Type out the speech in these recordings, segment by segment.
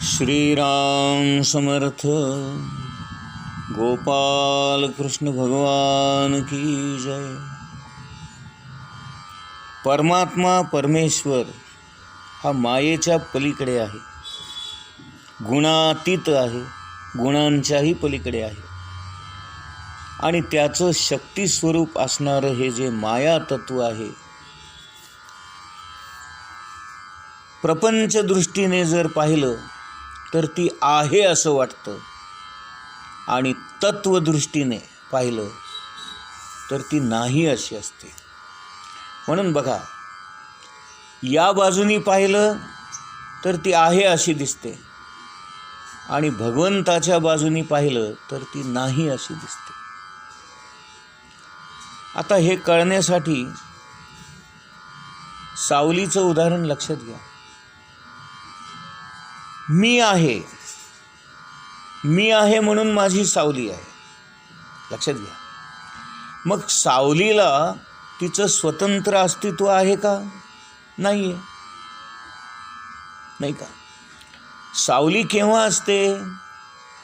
श्रीराम समर्थ। गोपाल कृष्ण भगवान की जय। परमात्मा परमेश्वर हा मायेच्या पलीकडे आहे, गुणातीत आहे, गुणांच्याही पलीकडे आहे आणि त्याचं शक्ती स्वरूप असणारं हे जे माया तत्व आहे, प्रपंच दृष्टीने जर पाहिलं तर ती आहे असं वाटतं आणि तत्वदृष्टीने पाहिलं तर ती नाही अशी असते. म्हणून बघा, या बाजूनी पाहिलं तर ती आहे अशी दिसते आणि भगवंताच्या बाजूनी पाहिलं तर ती नाही अशी दिसते. आता हे कळण्यासाठी सावलीचं उदाहरण लक्षात घ्या. मी आहे म्हणून माझी सावली आहे, लक्षात घ्या. मग सावलीला तिचं स्वतंत्र अस्तित्व आहे का? नाही आहे, नाही का? सावली केव्हा असते?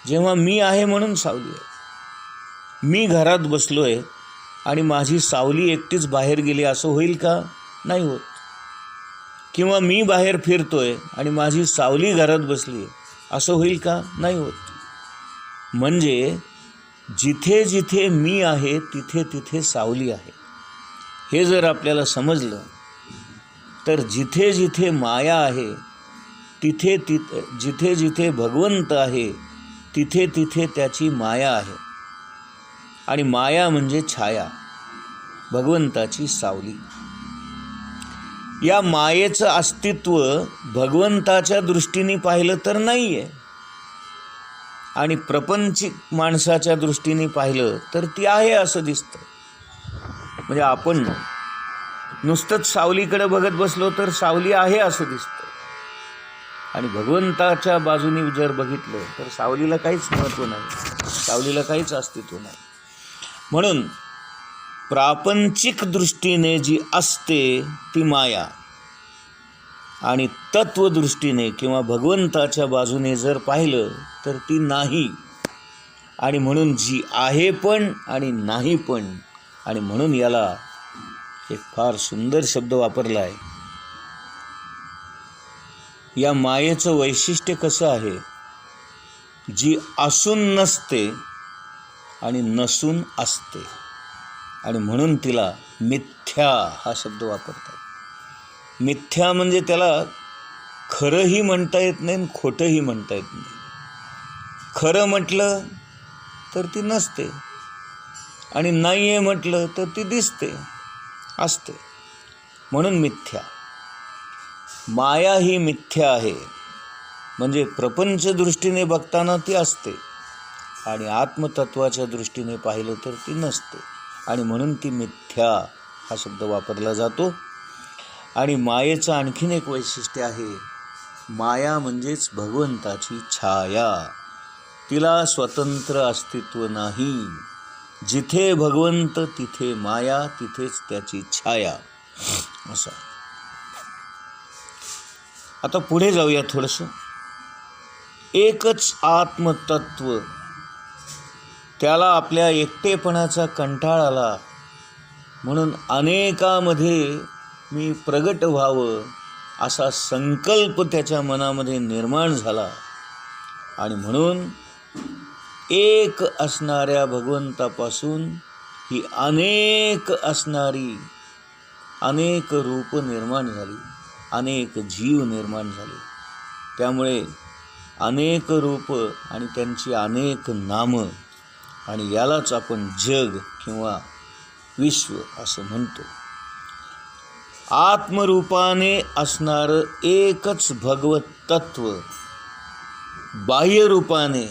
जेव्हा मी आहे म्हणून सावली आहे. मी घरात बसलोय आणि माझी सावली एकटीच बाहेर गेली असं होईल का? नाही होत. किंवा मी बाहेर फिरतोय आणि माझी सावली घरात बसली असं होईल का? नाही होत. म्हणजे जिथे जिथे मी आहे तिथे तिथे सावली आहे. हे जर आपल्याला समजलं तर जिथे जिथे माया आहे तिथे जिथे जिथे भगवंत आहे तिथे तिथे त्याची माया आहे. आणि माया म्हणजे छाया, भगवंताची सावली. या मायेचं अस्तित्व भगवंताच्या दृष्टीने पाहिलं तर नाही आहे आणि प्रपंचिक माणसाच्या दृष्टीने पाहिलं तर ती आहे असं दिसतं. म्हणजे आपण नुसतंच सावलीकडे बघत बसलो तर सावली आहे असं दिसतं आणि भगवंताच्या बाजूने जर बघितलं तर सावलीला काहीच महत्त्व नाही, सावलीला काहीच अस्तित्व नाही. म्हणून प्रापंचिक दृष्टीने जी असते ती माया आणि तत्वदृष्टीने किंवा भगवंताच्या बाजूने जर पाहिलं तर ती नाही. आणि म्हणून जी आहे पण आणि नाही पण. आणि म्हणून याला एक फार सुंदर शब्द वापरला आहे. या मायेचं वैशिष्ट्य कसं आहे? जी असून नसते आणि नसून असते आणि म्हणून तिला मिथ्या हा शब्द वापरतात. मिथ्या म्हणजे त्याला खरंही म्हणता येत नाही आणि खोटंही म्हणता येत नाही. खरं म्हटलं तर ती नसते आणि नाही आहे म्हटलं तर ती दिसते, असते. म्हणून मिथ्या. माया ही मिथ्या आहे. म्हणजे प्रपंच दृष्टीने बघताना ती असते आणि आत्मतत्वाच्या दृष्टीने पाहिलं तर ती नसते आणि म्हणून ती मिथ्या हा शब्द वापरला जातो. आणि मायेचं आणखीन एक वैशिष्ट्य आहे. माया म्हणजेच भगवंताची छाया. तिला स्वतंत्र अस्तित्व नाही. जिथे भगवंत तिथे माया, तिथेच त्याची छाया, असं. आता पुढे जाऊया थोडंसं. एकच आत्मतत्व, त्याला आपल्या एकटेपणाचा कंटाळा आला म्हणून अनेकामध्ये मी प्रगट व्हावं असा संकल्प त्याच्या मनामध्ये निर्माण झाला आणि म्हणून एक असणाऱ्या भगवंतापासून ही अनेक असणारी अनेक रूप निर्माण झाली, अनेक जीव निर्माण झाले. त्यामुळे अनेक रूप आणि त्यांची अनेक नामं आणि यालाच आपण जग किंवा विश्व असं म्हणतो. आत्मरूपाने असणारं एकच भगवत तत्व बाह्यरूपाने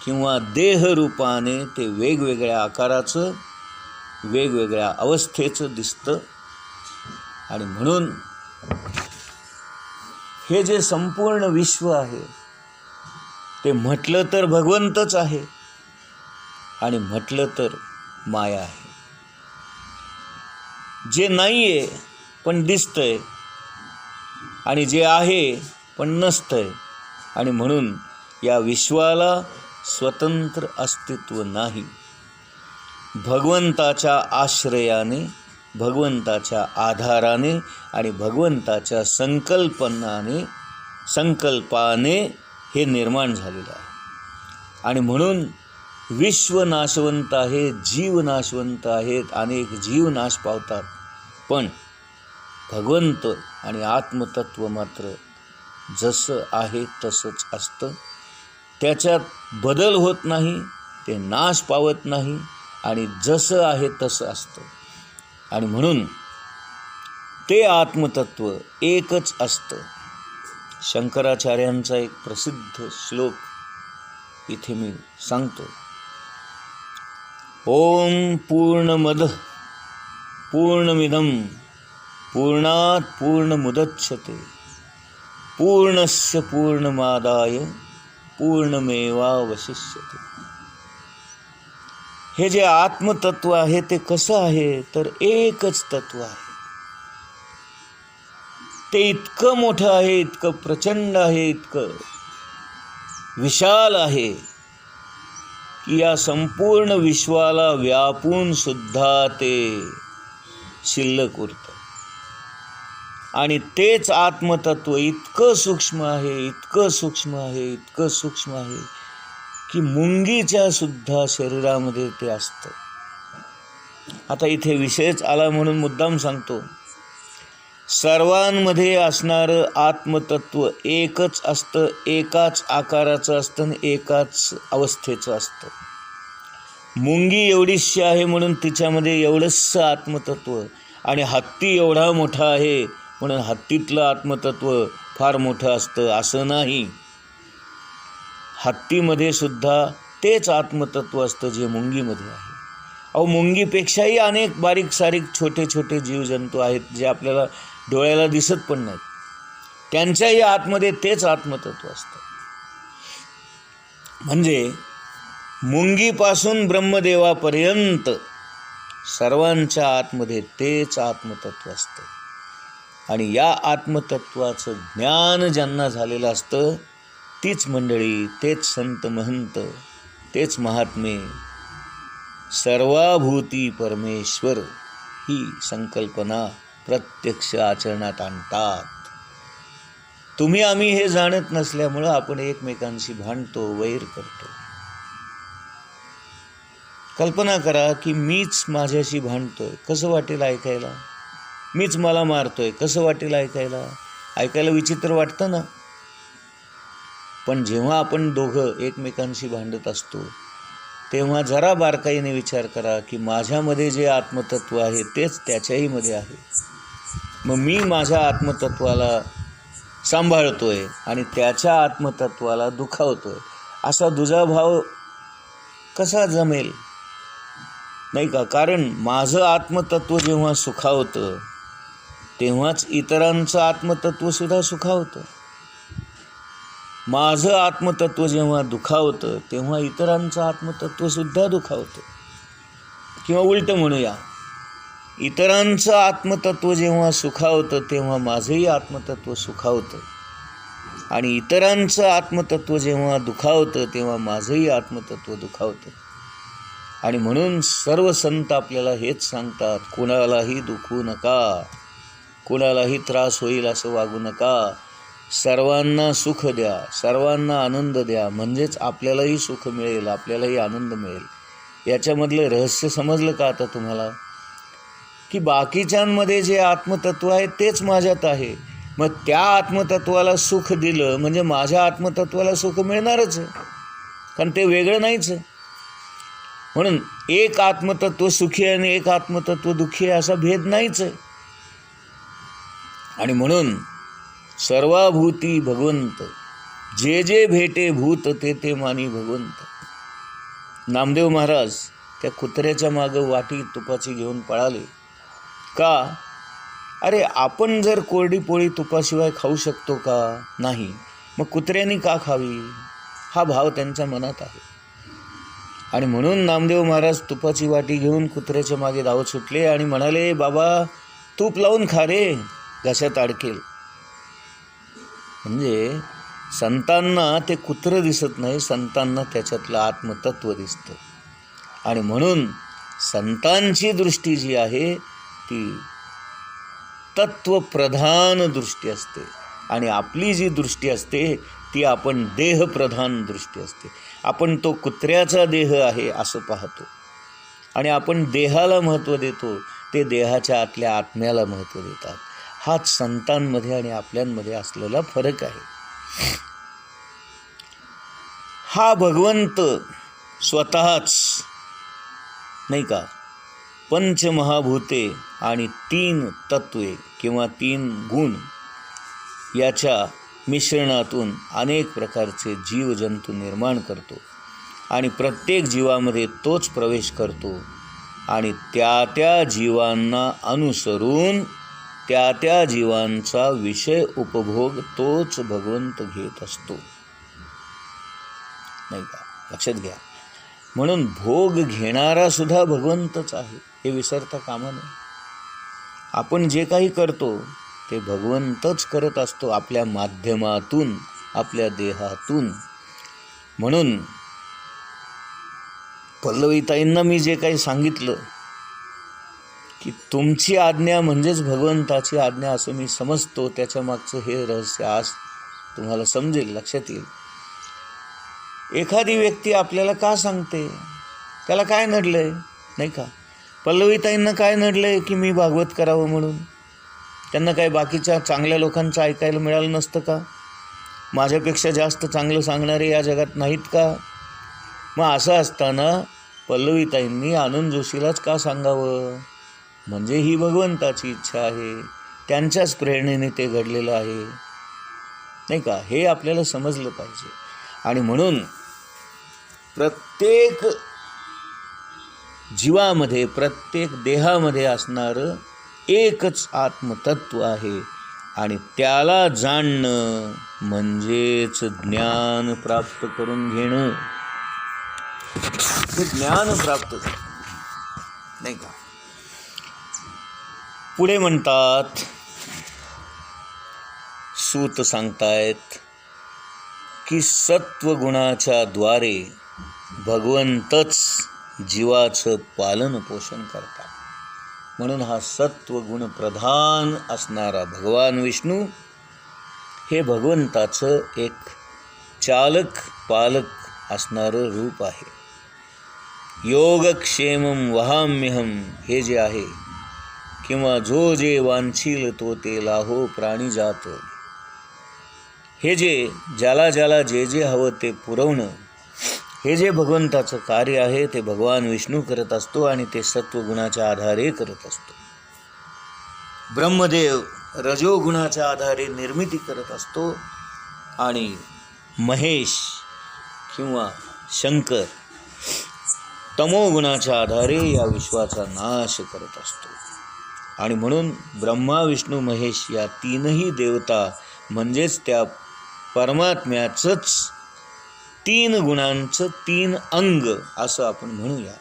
किंवा देहरूपाने ते वेगवेगळ्या आकाराचं, वेगवेगळ्या अवस्थेचं दिसतं. आणि म्हणून हे जे संपूर्ण विश्व आहे ते म्हटलं तर भगवंतच आहे आणि म्हटलं तर माया आहे. जे नाही आहे पण दिसतंय आणि जे आहे पण नसतंय आणि म्हणून या विश्वाला स्वतंत्र अस्तित्व नाही. भगवंताच्या आश्रयाने, भगवंताच्या आधाराने आणि भगवंताच्या संकल्पाने हे निर्माण झालेलं आहे. आणि म्हणून विश्व नाशवंत आहे, जीव नाशवंत आहेत, अनेक जीव नाश पावतात, पण भगवंत आणि आत्मतत्व मात्र जसं आहे तसंच असतं. त्याच्यात बदल होत नाही, ते नाश पावत नाही आणि जसं आहे तसं असतं. आणि म्हणून ते आत्मतत्व एकच असतं. शंकराचार्यांचा एक प्रसिद्ध श्लोक इथे मी सांगतो. ओम पूर्णमद पूर्णमिदं पूर्णात् पूर्णमुदच्यते पूर्णस्य पूर्णमादाय पूर्णमेवावशिष्यते. हे जे आत्मतत्व आहे ते कसं आहे तर एकच तत्व आहे. ते इतकं मोठं आहे, इतकं प्रचंड आहे, इतकं विशाल आहे की या संपूर्ण विश्वाला व्यापून सुद्धा ते शिल्लक उरतं. आणि तेच आत्मतत्व इतकं सूक्ष्म आहे, इतकं सूक्ष्म आहे, इतकं सूक्ष्म आहे की मुंगीच्या सुद्धा शरीरामध्ये ते असतं. आता इथे विषयच आला म्हणून मुद्दाम सांगतो. सर्वांमध्ये असणारं आत्मतत्व एकच असतं, एकाच आकाराचं असतं आणि एकाच अवस्थेचं असतं. मुंगी एवढीशी आहे म्हणून तिच्यामध्ये एवढंसं आत्मतत्व, आणि हत्ती एवढा मोठा आहे म्हणून हत्तीतलं आत्मतत्व फार मोठं असतं असं नाही. हत्तीमध्ये सुद्धा तेच आत्मतत्व असतं जे मुंगीमध्ये आहे. मुंगीपेक्षाही अनेक बारीक सारीक छोटे छोटे जीवजंतू आहेत जे आपल्याला डोळ्याला दिसत पण नाहीत. त्यांच्याही आतमध्ये तेच आत्मतत्व असतं. म्हणजे मुंगीपासून ब्रह्मदेवापर्यंत सर्वांच्या आतमध्ये तेच आत्मतत्व असतं. आणि या आत्मतत्वाचं ज्ञान ज्यांना झालेलं असतं तीच मंडळी, तेच संत महंत, तेच महात्मे सर्वाभूती परमेश्वर ही संकल्पना प्रत्यक्ष आचरणात आणतात. तुम्ही आम्ही हे जाणत नसल्यामुळं आपण एकमेकांशी भांडतो, वैर करतो. कल्पना करा की मीच माझ्याशी भांडतोय, कसं वाटेल ऐकायला? मीच मला मारतोय, कसं वाटेल ऐकायला? ऐकायला विचित्र वाटतं ना. पण जेव्हा आपण दोघं एकमेकांशी भांडत असतो तेव्हा जरा बारकाईने विचार करा की माझ्यामध्ये जे आत्मतत्व आहे तेच त्याच्याही मध्ये आहे. मग मी माझ्या आत्मतत्वाला सांभाळतोय आणि त्याच्या आत्मतत्वाला दुखावतोय, असा दुजाभाव कसा जमेल? नाही का? कारण माझं आत्मतत्व जेव्हा सुखावतं तेव्हाच इतरांचं आत्मतत्वसुद्धा सुखावतं. माझं आत्मतत्व जेव्हा दुखावतं तेव्हा इतरांचं आत्मतत्वसुद्धा दुखावतं. किंवा उलटं म्हणूया, इतरांचं आत्मतत्व जेव्हा सुखावतं तेव्हा माझंही आत्मतत्व सुखावतं. आणि इतरांचं आत्मतत्व जेव्हा दुखावतं तेव्हा माझंही आत्मतत्व दुखावतं. आणि म्हणून सर्व संत आपल्याला हेच सांगतात, कुणालाही दुखवू नका, कुणालाही त्रास होईल असं वागू नका, सर्वांना सुख द्या, सर्वांना आनंद द्या, म्हणजेच आपल्यालाही सुख मिळेल, आपल्यालाही आनंद मिळेल. याच्यामधलं रहस्य समजलं का आता तुम्हाला? की बाकीच्यांमध्ये जे आत्मतत्व आहे तेच माझ्यात आहे. मग त्या आत्मतत्वाला सुख दिलं म्हणजे माझ्या आत्मतत्वाला सुख मिळणारच आहे, कारण ते वेगळं नाहीच आहे. म्हणून एक आत्मतत्व सुखी आणि एक आत्मतत्व दुःखी असा भेद नाहीच आहे. आणि म्हणून सर्वाभूती भगवंत, जे जे भेटे भूत ते ते मानी भगवंत. नामदेव महाराज त्या कुत्र्याच्या मागं वाटी तुपाची घेऊन पळाले. का? अरे आपण जर कोरडी पोळी तुपाशिवाय खाऊ शकतो का? नाही. मग कुत्र्यांनी का खावी? हा भाव त्यांच्या मनात आहे. आणि म्हणून नामदेव महाराज तुपाची वाटी घेऊन कुत्र्याच्या मागे धावत सुटले आणि म्हणाले, बाबा तूप लावून खा रे, घशात अडकेल. म्हणजे संतांना ते कुत्रं दिसत नाही, संतांना त्याच्यातलं आत्मतत्व दिसतं. आणि म्हणून संतांची दृष्टी जी आहे ती तत्वप्रधान दृष्टी असते आणि आपली जी दृष्टी असते ती आपण देहप्रधान दृष्टी असते. आपण तो कुत्र्याचा देह आहे असं पाहतो आणि आपण देहाला महत्त्व देतो, ते देहाच्या आतल्या आत्म्याला महत्त्व देतात. हाच संतांमध्ये आणि आपल्यांमध्ये असलेला फरक आहे. हा भगवंत स्वतःच नाही का पंचमहाभूते आणि 3 तत्वे किंवा 3 गुण याच्या मिश्रणातून अनेक प्रकारचे जीवजंतू निर्माण करतो आणि प्रत्येक जीवामध्ये तोच प्रवेश करतो आणि त्या जीवांना अनुसरून त्या जीवांचा विषय उपभोग तोच भगवंत घेत असतो. नाही का, लक्षात घ्या. म्हणून भोग घेणारा सुद्धा भगवंतच आहे, हे विसरता कामा नये. आपण जे काही करतो ते भगवंतच करत असतो आपल्या माध्यमातून, आपल्या देहातून. म्हणून पल्लवीताईंना मी जे काही सांगितलं की तुमची आज्ञा म्हणजेच भगवंताची आज्ञा असं मी समजतो, त्याच्या मागचं हे रहस्य आज तुम्हाला समजेल, लक्षात येईल. एखादी व्यक्ती आपल्याला का सांगते, त्याला काय नडलंय नाही का. पल्लवीताईंना काय नडलंय की मी भागवत करावं म्हणून. त्यांना काय बाकीच्या चांगल्या लोकांचं ऐकायला मिळालं नसतं का? माझ्यापेक्षा जास्त चांगलं सांगणारे या जगात नाहीत का? मग असं असताना पल्लवीताईंनी आनंद जोशीलाच का सांगावं? म्हणजे ही भगवंताची इच्छा आहे, त्यांच्याच प्रेरणेने ते घडलेलं आहे नाही का. हे आपल्याला समजलं पाहिजे. आणि म्हणून प्रत्येक जीवामध्ये, प्रत्येक देहामध्ये असणारं एकच आत्मतत्व आहे आणि त्याला जाणणं म्हणजेच ज्ञान प्राप्त करून घेणं. हे ज्ञान प्राप्त नाही का. पुढे म्हणतात, सूत सांगतायत की सत्वगुणाच्या द्वारे भगवंतच जीवाचं पालन पोषण करतात. म्हणून हा सत्वगुण प्रधान असणारा भगवान विष्णू हे भगवंताचं एक चालक पालक असणारं रूप आहे. योगक्षेमं वहाम्यहम हे जे आहे, किंवा जो जे वांछील तो ते लाहो प्राणी जात, हे जे ज्याला ज्याला जे जे हवं ते पुरवणं, हे जे भगवंताचं कार्य आहे ते भगवान विष्णू करत असतो आणि ते सत्वगुणाच्या आधारे करत असतो. ब्रह्मदेव रजोगुणाच्या आधारे निर्मिती करत असतो आणि महेश किंवा शंकर तमोगुणाच्या आधारे या विश्वाचा नाश करत असतो. आणि म्हणून ब्रह्मा विष्णू महेश या 3ही देवता म्हणजेच त्या परमात्म्याचंच 3 गुणांचं 3 अंग असं आपण म्हणूया.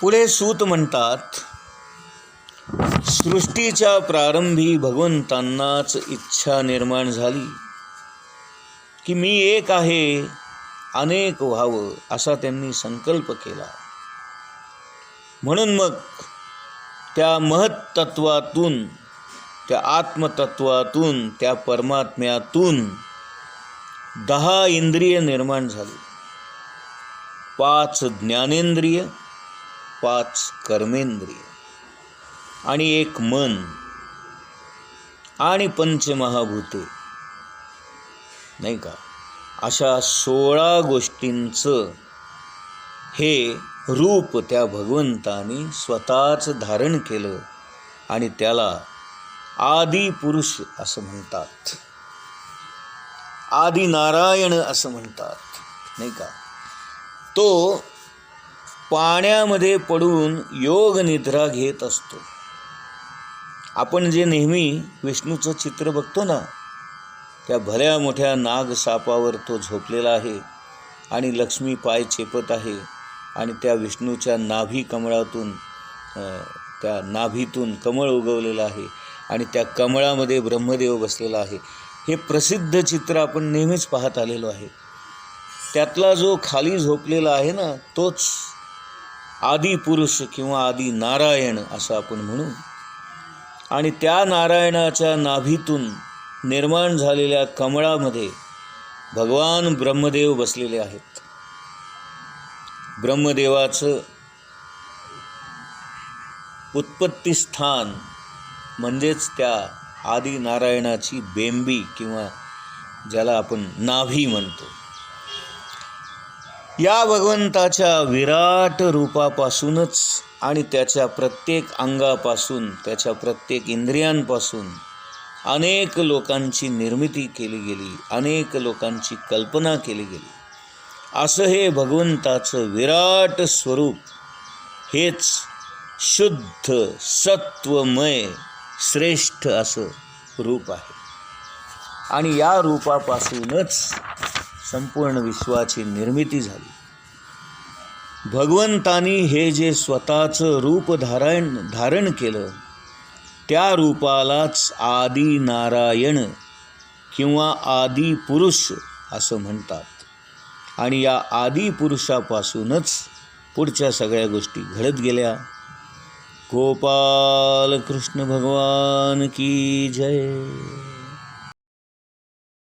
पुढे सूत म्हणतात, सृष्टीच्या प्रारंभी भगवंतांनाच इच्छा निर्माण झाली की मी एक आहे, अनेक व्हावं असा त्यांनी संकल्प केला. म्हणून मग त्या महत्तत्वातून, त्या आत्मतत्वातून, त्या परमात्म्यातून 10 इंद्रिय निर्माण झाली. 5 ज्ञानेंद्रिय, 5 कर्मेंद्रिय आणि 1 मन आणि पंचमहाभूते नाही का. अशा 16 गोष्टींचं हे रूप त्या भगवंतानी स्वतःच धारण केलं आणि त्याला आदी पुरुष असं म्हणतात, आदी नारायण असं म्हणतात नाही का. तो पाण्यामध्ये पडून योग निद्रा घेत असतो. आपण जे नेहमी विष्णूचं चित्र बघतो ना, त्या भल्या मोठ्या नाग सापावर तो झोपलेला आहे आणि लक्ष्मी पाय चेपत आहे आणि त्या विष्णूच्या नाभी कमळातून, त्या नाभीतून कमळ उगवलेलं आहे आणि त्या कमळामध्ये ब्रह्मदेव बसलेला आहे. हे प्रसिद्ध चित्र आपण नेहमीच पाहत आलेलो आहे. त्यातला जो खाली झोपलेला आहे ना, तोच आदी पुरुष किंवा आदी नारायण असं आपण म्हणू. आणि त्या नारायणाच्या नाभीतून निर्माण झालेल्या कमळामध्ये भगवान ब्रह्मदेव बसलेले आहेत. ब्रह्मदेवाचं उत्पत्ती स्थान म्हणजेच त्या आदी नारायणाची बेंबी किंवा ज्याला आपण नाभी म्हणतो. या भगवंताच्या विराट रूपापासूनच आणि त्याच्या प्रत्येक अंगापासून, त्याच्या प्रत्येक इंद्रियांपासून अनेक लोकांची निर्मिती केली गेली, अनेक लोकांची कल्पना केली गेली. असं हे भगवंताचं विराट स्वरूप, हेच शुद्ध सत्वमय श्रेष्ठ असं रूप आहे. आणि या रूपापासूनच संपूर्ण विश्वाची निर्मिती झाली. भगवंतानी हे जे स्वतःचं रूप धारण केलं, त्या रूपालाच आदी नारायण किंवा आदी पुरुष असं म्हणतात. आणि या आदी पुरुषापासूनच पुढच्या सगळ्या गोष्टी घडत गेल्या. गोपाल कृष्ण भगवान की जय.